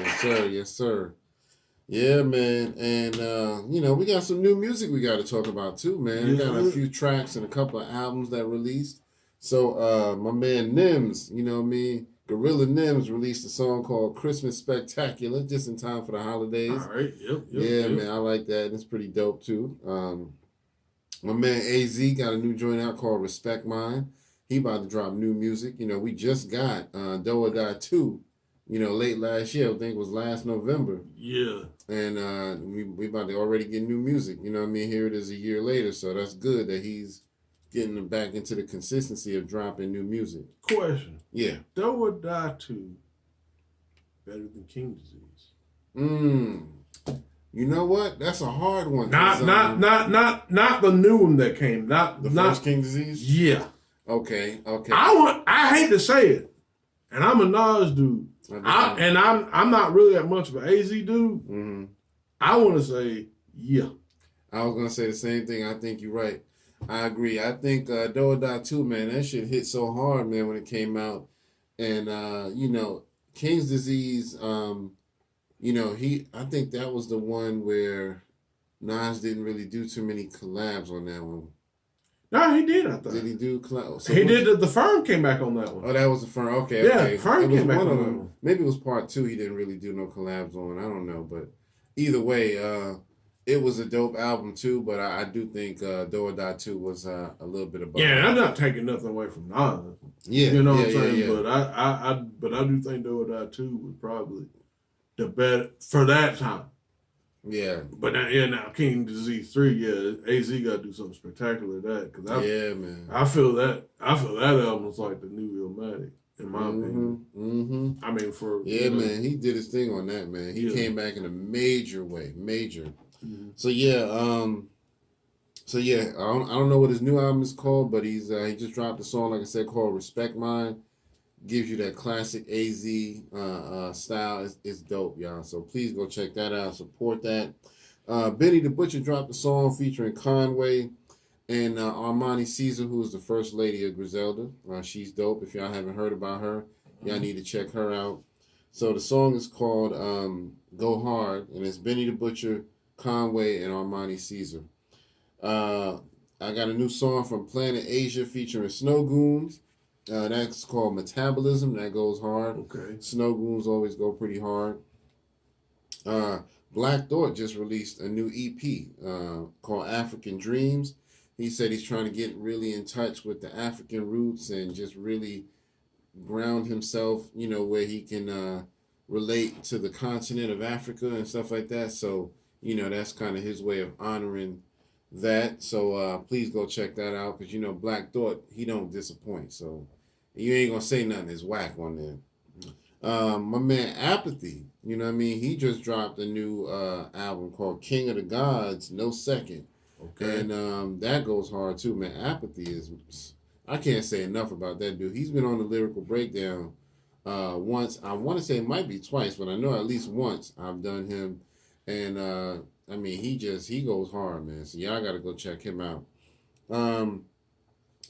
Yes, sir. Yes, sir. Yeah, man. And, we got some new music we got to talk about, too, man. We got a few tracks and a couple of albums that released. So, my man Nims, Gorilla Nims released a song called Christmas Spectacular just in time for the holidays. All right. Yep. Yeah, man. I like that. And it's pretty dope, too. My man AZ got a new joint out called Respect Mine. He about to drop new music. We just got Do or Die 2, late last year. I think it was last November. Yeah. And we about to already get new music. Here it is a year later. So that's good that he's getting back into the consistency of dropping new music. Question. Yeah. Do or Die 2 better than King Disease? You know what? That's a hard one. Not the new one that came. Not first King Disease? Yeah. Okay. I hate to say it, and I'm a Nas dude. I'm not really that much of an AZ dude. Mm-hmm. I want to say yeah. I was gonna say the same thing. I think you're right. I agree. I think Do or Die 2, man, that shit hit so hard, man, when it came out. And King's Disease, I think that was the one where Nas didn't really do too many collabs on that one. No, he did, I thought. Did he do collabs? So he did. The Firm came back on that one. Oh, that was the Firm. Okay. Yeah, Firm came back on that one. Maybe it was part 2 he didn't really do no collabs on. I don't know. But either way, it was a dope album too. But I do think Do or Die 2 was a little bit above. Yeah, I'm not taking nothing away from Nas. Yeah. You know what I'm saying? Yeah. But I do think Do or Die 2 was probably the better for that time. Yeah. But now King Disease 3, AZ got to do something spectacular with that. Man. I feel that album was like the new Illmatic, in my opinion. Mm-hmm. I mean, man, he did his thing on that, man. He came back in a major way. Mm-hmm. So, I don't know what his new album is called, but he just dropped a song, like I said, called Respect Mine. Gives you that classic AZ style. It's dope, y'all. So please go check that out. Support that. Benny the Butcher dropped a song featuring Conway and Armani Caesar, who is the first lady of Griselda. She's dope. If y'all haven't heard about her, y'all need to check her out. So the song is called Go Hard, and it's Benny the Butcher, Conway, and Armani Caesar. I got a new song from Planet Asia featuring Snow Goons. That's called Metabolism. That goes hard. Okay. Snow Goons always go pretty hard. Black Thought just released a new EP called African Dreams. He said he's trying to get really in touch with the African roots and just really ground himself, where he can relate to the continent of Africa and stuff like that. So, that's kind of his way of honoring that. So please go check that out because, Black Thought, he don't disappoint. So you ain't going to say nothing is whack on there. My man Apathy, he just dropped a new album called King of the Gods, No Second. Okay. And that goes hard too, man. Apathy is, I can't say enough about that dude. He's been on the Lyrical Breakdown once. I want to say it might be twice, but I know at least once I've done him. And he goes hard, man. So y'all got to go check him out. And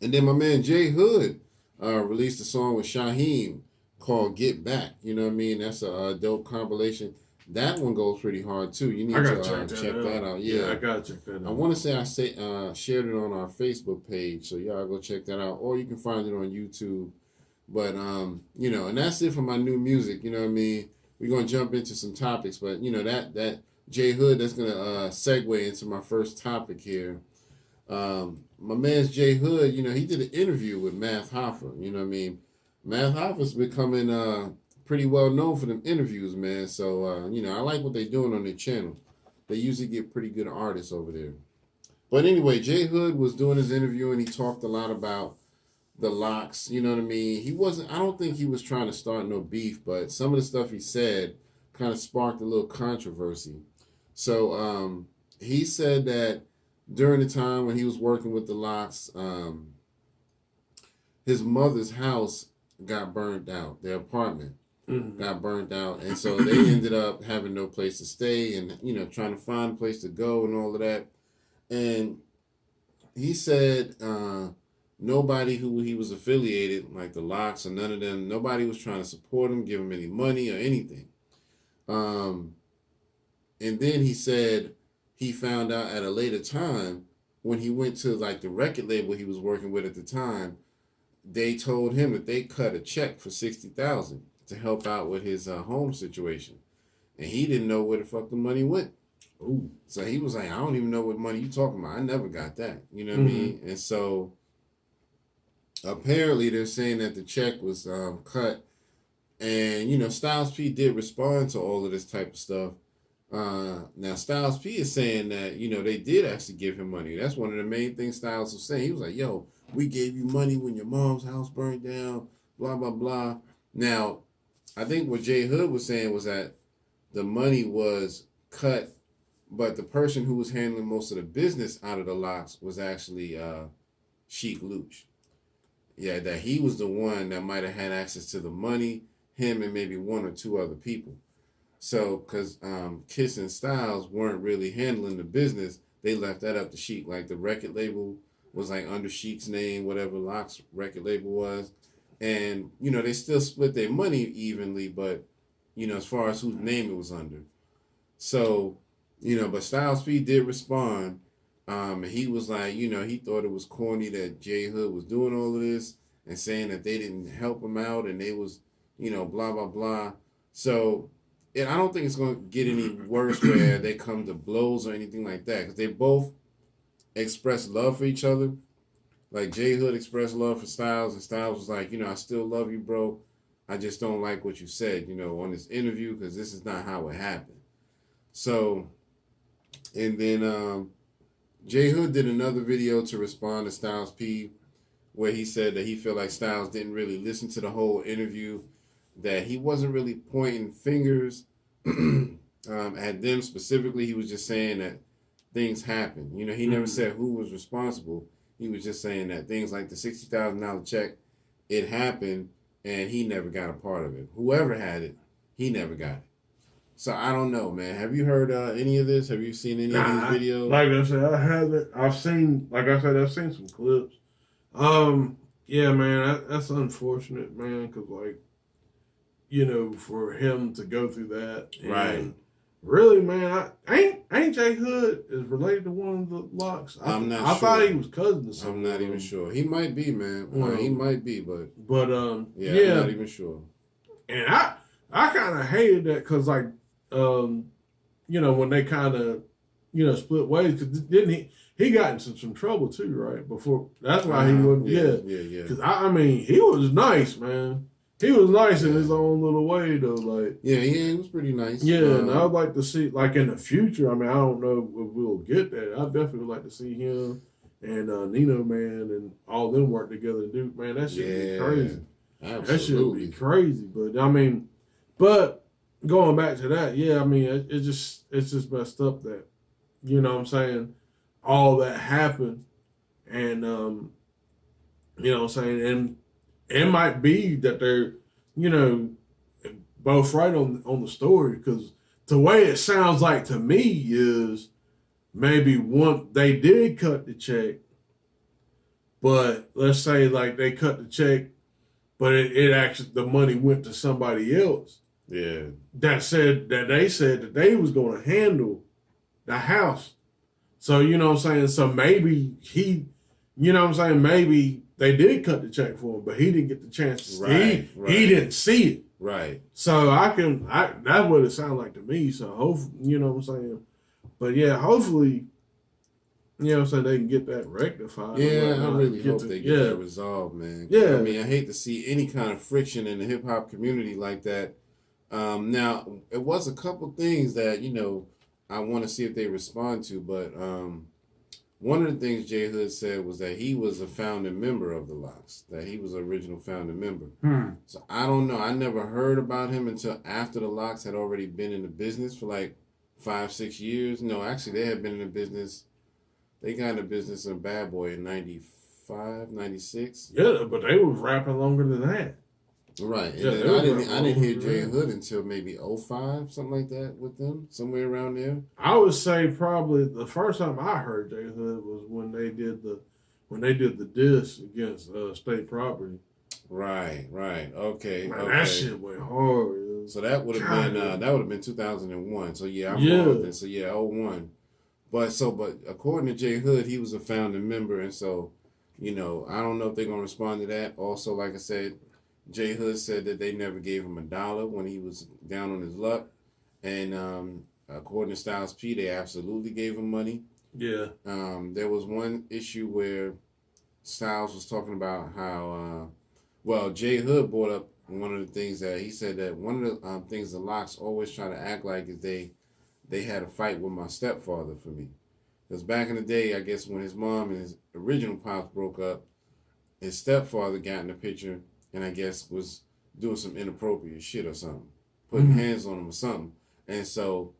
then my man Jay Hood released a song with Shaheem called Get Back. That's a dope compilation. That one goes pretty hard too. You need to check that out. Yeah, I gotta check that out. I want to say I shared it on our Facebook page, so y'all go check that out, or you can find it on YouTube. But and that's it for my new music. We're gonna jump into some topics, but that Jay Hood, that's gonna segue into my first topic here. My man's Jay Hood, he did an interview with Math Hoffa. Math Hoffa's becoming pretty well known for them interviews, man. So, I like what they're doing on their channel. They usually get pretty good artists over there. But anyway, Jay Hood was doing his interview and he talked a lot about the LOX. You know what I mean? I don't think he was trying to start no beef, but some of the stuff he said kind of sparked a little controversy. So, he said that during the time when he was working with the LOX, his mother's house got burned out, their apartment. Mm-hmm. Got burnt out, and so they ended up having no place to stay and trying to find a place to go and all of that. And he said nobody who he was affiliated, like the LOX or none of them, nobody was trying to support him, give him any money or anything. And then he said he found out at a later time when he went to like the record label he was working with at the time. They told him that they cut a check for $60,000 to help out with his home situation, and he didn't know where the fuck the money went. Ooh. So he was like, I don't even know what money you talking about. I never got that. You know what I mean? And so apparently they're saying that the check was cut. And, you know, Styles P did respond to all of this type of stuff. Now, Styles P is saying that, you know, they did actually give him money. That's one of the main things Styles was saying. He was like, yo, we gave you money when your mom's house burned down, blah, blah, blah. Now, I think what J Hood was saying was that the money was cut, but the person who was handling most of the business out of the LOX was actually Sheik Luch. Yeah, that he was the one that might have had access to the money, him and maybe one or two other people. So, because Kiss and Styles weren't really handling the business, they left that up to Sheik. Like the record label was like under Sheik's name, whatever LOX record label was. And, you know, they still split their money evenly, but, you know, as far as whose name it was under. So, you know, but Styles P did respond. And he was like, you know, he thought it was corny that J Hood was doing all of this and saying that they didn't help him out and they was, you know, blah, blah, blah. So, and I don't think it's going to get any worse where they come to blows or anything like that, because they both express love for each other. Like J Hood expressed love for Styles, and Styles was like, you know, I still love you, bro. I just don't like what you said, you know, on this interview, because this is not how it happened. So, and then J Hood did another video to respond to Styles P, where he said that he felt like Styles didn't really listen to the whole interview, that he wasn't really pointing fingers at them specifically. He was just saying that things happen. You know, he never said who was responsible. He was just saying that things like the $60,000 check, it happened, and he never got a part of it. Whoever had it, he never got it. So I don't know, man. Have you heard any of this? Have you seen any of these videos? Like I said, I haven't. I've seen some clips. Yeah, man, that's unfortunate, man, because, like, you know, for him to go through that. Right. Really, man, ain't J Hood is related to one of the LOX? I'm not sure. I thought he was cousin or something. I'm not even sure. He might be, man. He might be, but yeah, I'm not even sure. And I kind of hated that because, like, you know, when they kind of, you know, split ways, because didn't he got into some trouble too, right? Before, that's why he wasn't. Yeah. Because I mean, he was nice, man. He was nice in his own little way, though. Like, yeah, he was pretty nice. Yeah, and I'd like to see, like, in the future. I mean, I don't know if we'll get that. I'd definitely like to see him and Nino Man and all them work together and do. Man, that should be crazy. Absolutely. That should be crazy. But I mean, going back to that, yeah, I mean, it's just messed up that, you know what I'm saying, all that happened, and you know what I'm saying, and it might be that they're, you know, both right on the story, because the way it sounds like to me is maybe they did cut the check, but let's say like they cut the check, but it actually, the money went to somebody else. Yeah. They said that they was going to handle the house. So, you know what I'm saying? So maybe you know what I'm saying? Maybe they did cut the check for him, but he didn't get the chance to see. He didn't see it. Right. So that's what it sounded like to me. So hopefully, you know what I'm saying? But yeah, hopefully, you know what I'm saying, they can get that rectified. Yeah, I really hope they get that resolved, man. Yeah. I mean, I hate to see any kind of friction in the hip hop community like that. Now, it was a couple things that, you know, I want to see if they respond to, but one of the things J Hood said was that he was a founding member of the LOX, that he was an original founding member. So I don't know. I never heard about him until after the LOX had already been in the business for like 5-6 years. No, actually, they had been in the business. They got in the business in Bad Boy in 95, 96. Yeah, but they was rapping longer than that. Right. And then I didn't hear J Hood until maybe 05, something like that with them, somewhere around there. I would say probably the first time I heard J Hood was when they did the diss against state property. Right. Okay. Man, Okay. that shit went hard. Yo. So that would have been 2001. So yeah, I'm Yeah. wrong then. So yeah, '01. But according to J Hood, he was a founding member, and so, I don't know if they're gonna respond to that. Also, like I said, J Hood said that they never gave him $1 when he was down on his luck, and according to Styles P, they absolutely gave him money. Yeah. There was one issue where Styles was talking about how, J Hood brought up one of the things that he said that one of the things the LOX always try to act like is they had a fight with my stepfather for me. Because back in the day, I guess when his mom and his original pops broke up, his stepfather got in the picture and I guess was doing some inappropriate shit or something, putting hands on him or something. And so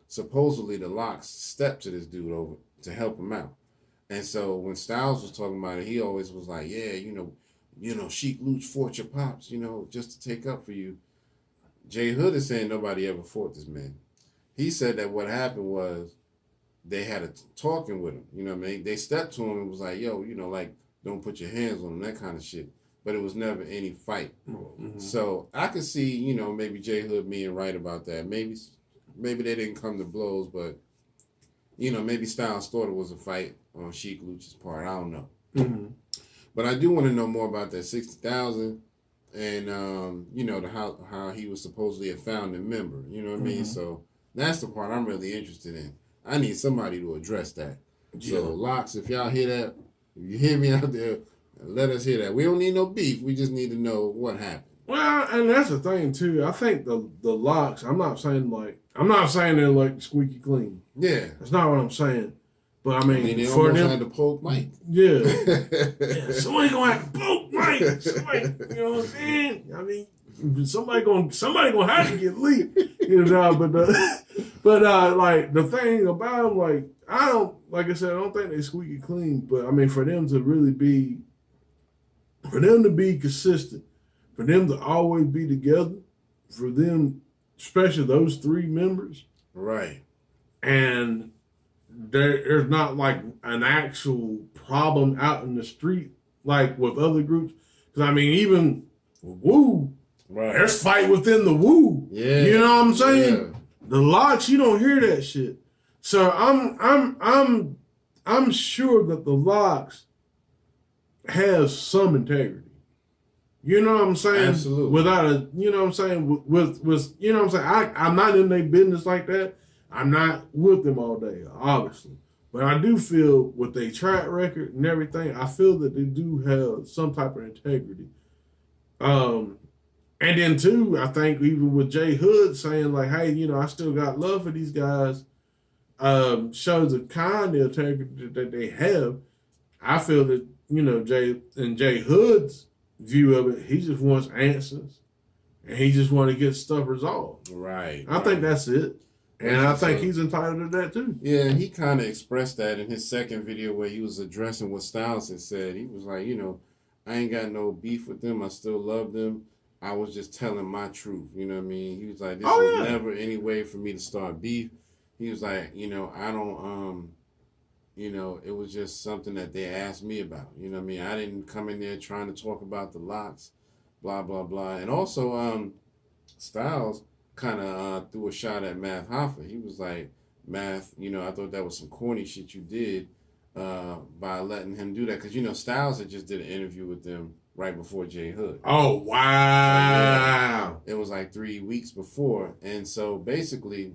supposedly the LOX stepped to this dude over to help him out. And so when Styles was talking about it, he always was like, yeah, Sheik Luch fought your pops, just to take up for you. J Hood is saying nobody ever fought this man. He said that what happened was they had a talking with him. You know what I mean? They stepped to him and was like, yo, don't put your hands on him, that kind of shit. But it was never any fight. Mm-hmm. So I could see, maybe J Hood being right about that. Maybe they didn't come to blows, but, maybe Styles thought it was a fight on Sheik Luch's part. I don't know. Mm-hmm. But I do want to know more about that 60,000 and, how he was supposedly a founding member. You know what I mean? So that's the part I'm really interested in. I need somebody to address that. Yeah. So, LOX, if y'all hear that, if you hear me out there, let us hear that. We don't need no beef. We just need to know what happened. Well, and that's the thing, too. I think the LOX, I'm not saying they're like squeaky clean. Yeah. That's not what I'm saying. But, they almost had to poke Mike. Yeah. Somebody going to have to poke Mike. Somebody, you know what I'm saying? Somebody gonna have to get leaked. But like the thing about them, like I don't think they squeaky clean. But for them to really be, for them to be consistent, for them to always be together, for them, especially those three members, right? And there's not like an actual problem out in the street like with other groups. Because even Woo. Right. There's fight within the Woo. Yeah. You know what I'm saying? Yeah. The LOX, you don't hear that shit. So I'm sure that the LOX has some integrity. You know what I'm saying? Absolutely. Without a, you know what I'm saying? With you know what I'm saying? I'm not in their business like that. I'm not with them all day, obviously. But I do feel with their track record and everything, I feel that they do have some type of integrity. And then too, I think even with J Hood saying like, hey, I still got love for these guys, shows the kind of integrity that they have. I feel that, J Hood's view of it, he just wants answers. And he just wants to get stuff resolved. Right. I think that's it. And I think he's entitled to that too. Yeah, he kind of expressed that in his second video where he was addressing what Styles had said. He was like, I ain't got no beef with them. I still love them. I was just telling my truth. You know what I mean? He was like, this was never any way for me to start beef. He was like, I don't, it was just something that they asked me about. You know what I mean? I didn't come in there trying to talk about the LOX, blah, blah, blah. And also, Styles kind of threw a shot at Math Hoffa. He was like, Math, I thought that was some corny shit you did by letting him do that. Because, Styles had just did an interview with them right before J Hood. Oh, wow. It was like 3 weeks before. And so basically,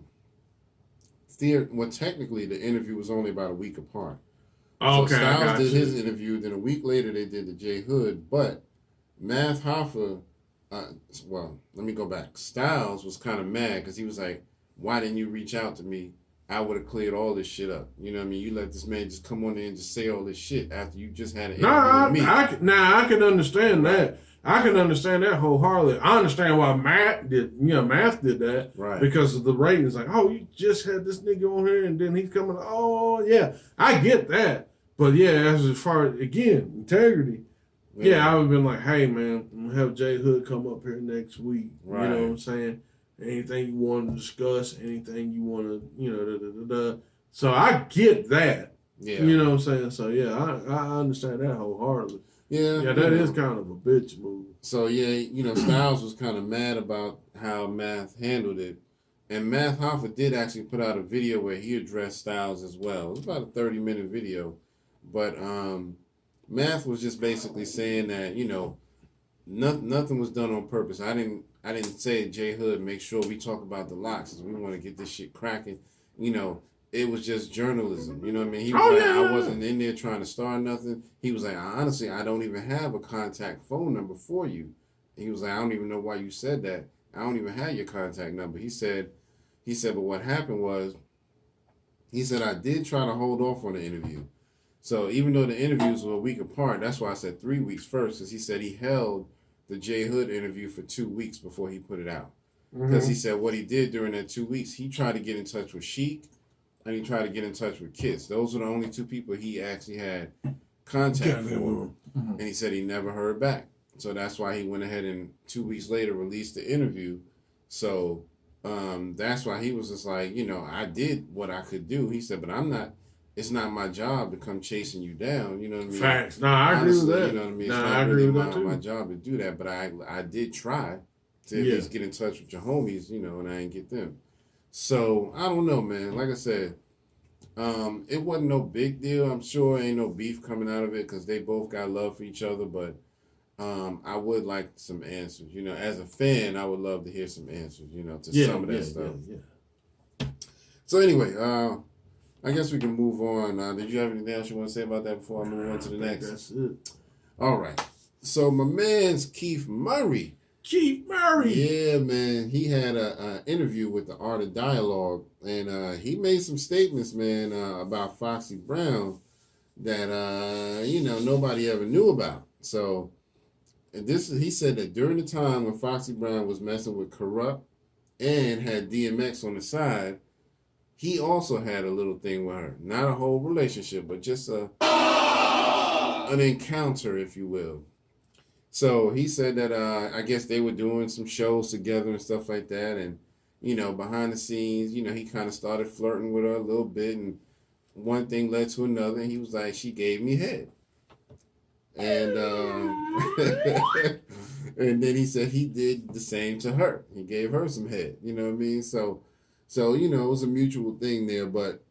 technically the interview was only about a week apart. Okay, so Styles did his interview, then a week later they did the J Hood. But Math Hoffa, let me go back. Styles was kind of mad because he was like, why didn't you reach out to me? I would have cleared all this shit up. You know what I mean? You let this man just come on in and just say all this shit after you just had an interview with me. I can understand that. I can understand that wholeheartedly. I understand why Math did that. Right. Because of the ratings. Like, oh, you just had this nigga on here and then he's coming. Oh, yeah. I get that. But yeah, as far as, again, integrity. Yeah, I would have been like, hey, man, I'm going to have J Hood come up here next week. Right. You know what I'm saying? Anything you want to discuss, anything you want to, So I get that. Yeah. You know what I'm saying? So, yeah, I understand that wholeheartedly. Yeah, that is kind of a bitch move. So yeah, Styles was kind of mad about how Math handled it, and Math Hoffa did actually put out a video where he addressed Styles as well. It was about a 30-minute video, but Math was just basically saying that nothing was done on purpose. I didn't say, J Hood, make sure we talk about the LOX because we want to get this shit cracking. It was just journalism. You know what I mean? He was I wasn't in there trying to start nothing. He was like, honestly, I don't even have a contact phone number for you. He was like, I don't even know why you said that. I don't even have your contact number. He said, but what happened was, he said, I did try to hold off on the interview. So even though the interviews were a week apart, that's why I said 3 weeks first, because he said he held the J Hood interview for 2 weeks before he put it out. Because he said what he did during that 2 weeks, he tried to get in touch with Sheik, and he tried to get in touch with Kiss. Those were the only two people he actually had contact for. And he said he never heard back. So that's why he went ahead and 2 weeks later released the interview. So that's why he was just like, I did what I could do. He said, but it's not my job to come chasing you down. You know what I mean? Facts. I agree with that. You know what I mean? It's not really my job to do that, but I did try to at least get in touch with your homies, and I didn't get them. So, I don't know, man. Like I said, it wasn't no big deal. I'm sure ain't no beef coming out of it because they both got love for each other, but I would like some answers. As a fan, I would love to hear some answers, to some of that stuff. Yeah. So, anyway, I guess we can move on. Did you have anything else you want to say about that before I move on to the next? That's it. All right. So, my man's Keith Murray. Yeah, man. He had an interview with the Art of Dialogue, and he made some statements, man, about Foxy Brown that, nobody ever knew about. So, he said that during the time when Foxy Brown was messing with Corrupt and had DMX on the side, he also had a little thing with her. Not a whole relationship, but just an encounter, if you will. So he said that I guess they were doing some shows together and stuff like that. And, behind the scenes, he kind of started flirting with her a little bit. And one thing led to another. And he was like, she gave me head. And and then he said he did the same to her. He gave her some head. You know what I mean? So it was a mutual thing there. But,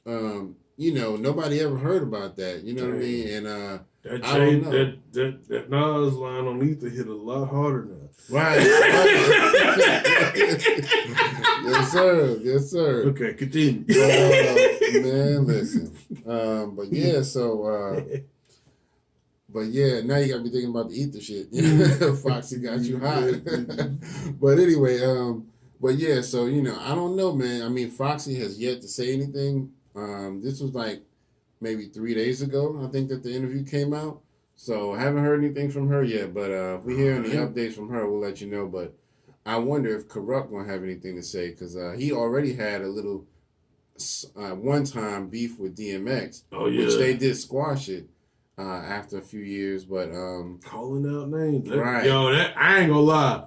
nobody ever heard about that. You know what I mean? And that Nas line on Ether hit a lot harder now. Right. Yes, sir. Okay, continue. Man, listen. But yeah, so but yeah, now you gotta be thinking about the Ether shit. Foxy got you hot. But anyway, but yeah, so I don't know, man. I mean, Foxy has yet to say anything. This was like maybe 3 days ago, I think, that the interview came out. So I haven't heard anything from her yet, but if we hear any updates from her, we'll let you know. But I wonder if Corrupt gonna have anything to say, because he already had a little one-time beef with DMX, which they did squash it after a few years. But calling out names, right? Yo, I ain't gonna lie,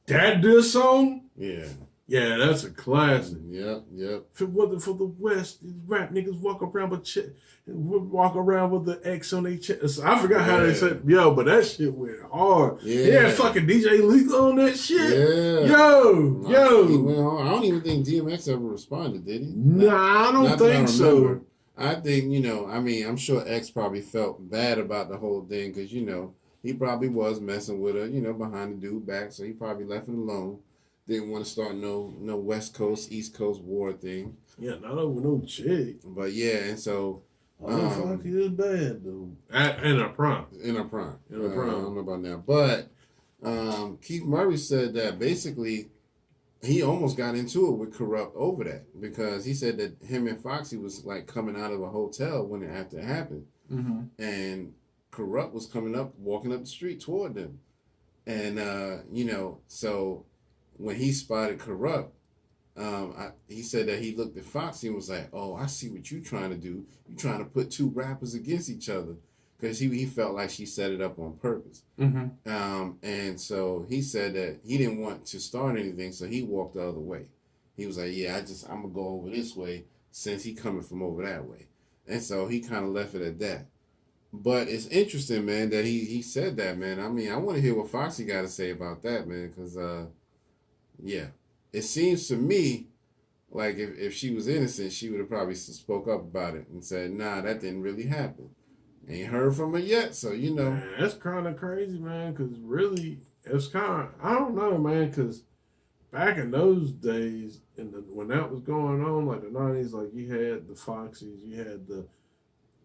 that diss song, yeah, that's a classic. Yep. If it wasn't for the West, these rap niggas walk around with the X on their chest. I forgot how they said, but that shit went hard. Yeah, fucking DJ Lethal on that shit. Yeah. Yo. He went hard. I don't even think DMX ever responded, did he? Nah, I don't think so. I think, I'm sure X probably felt bad about the whole thing because, he probably was messing with her, behind the dude back, so he probably left it alone. Didn't want to start no West Coast, East Coast war thing. Yeah, not over no chick. But yeah, and so Foxy is bad though. In her prime. I don't know about now. But Keith Murray said that basically he almost got into it with Corrupt over that, because he said that him and Foxy was like coming out of a hotel after it happened. And Corrupt was walking up the street toward them. And so when he spotted Corrupt, he said that he looked at Foxy and was like, "Oh, I see what you're trying to do. You're trying to put two rappers against each other," because he felt like she set it up on purpose. And so he said that he didn't want to start anything, so he walked the other way. He was like, "Yeah, I'm gonna go over this way since he coming from over that way," and so he kind of left it at that. But it's interesting, man, that he said that, man. I mean, I want to hear what Foxy got to say about that, man, because yeah, it seems to me like if she was innocent, she would have probably spoke up about it and said, "Nah, that didn't really happen." Ain't heard from her yet, so you know. Man, that's kind of crazy, man. Because really, it's kind of I don't know, man. Because back in those days, when that was going on, like the '90s, like you had the Foxies, you had the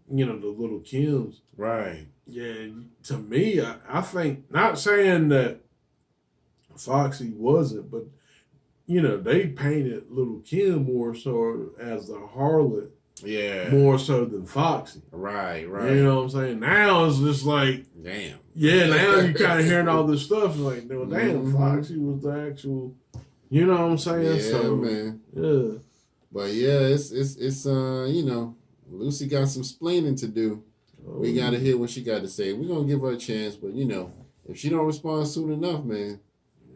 little Kims. Right. Yeah, to me, I think not saying that Foxy wasn't, but they painted Little Kim more so as the harlot, Yeah. more so than Foxy. Right. Right. You know what I'm saying? Now it's just like, damn. Yeah, now you kind of hearing all this stuff like, no, damn, Mhm. Foxy was the actual. You know what I'm saying? Yeah, so, man. Yeah. But yeah, it's Lucy got some splaining to do. We got to hear what she got to say. We're going to give her a chance, but, if she don't respond soon enough, man,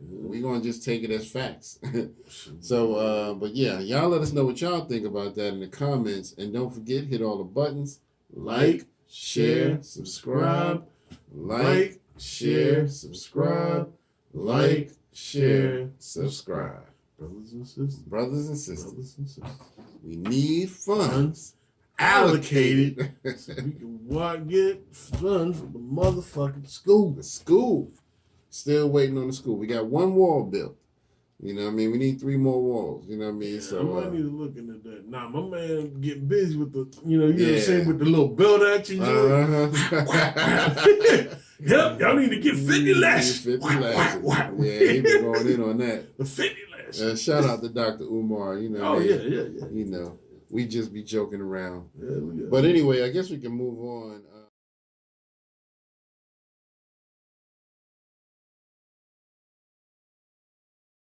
we're going to just take it as facts. So, but yeah, y'all let us know what y'all think about that in the comments. And don't forget, hit all the buttons. Like, share, subscribe. Like, share, subscribe. Like, share, subscribe. Brothers and sisters. Brothers and sisters. Brothers and sisters. We need funds Allocated so we can get funds for the motherfucking school. The school. Still waiting on the school. We got one wall built. You know what I mean? We need 3 more walls. You know what I mean? Yeah, So I might need to look into that. Nah, my man getting busy with the, you know what I'm saying, with the little belt action. Yep, y'all need to get 50 lashes. 50 lashes. Yeah, he been going in on that. The 50 lashes. Shout out to Dr. Umar. You know. Oh, man, yeah. You know, we just be joking around. Yeah, but anyway, I guess we can move on.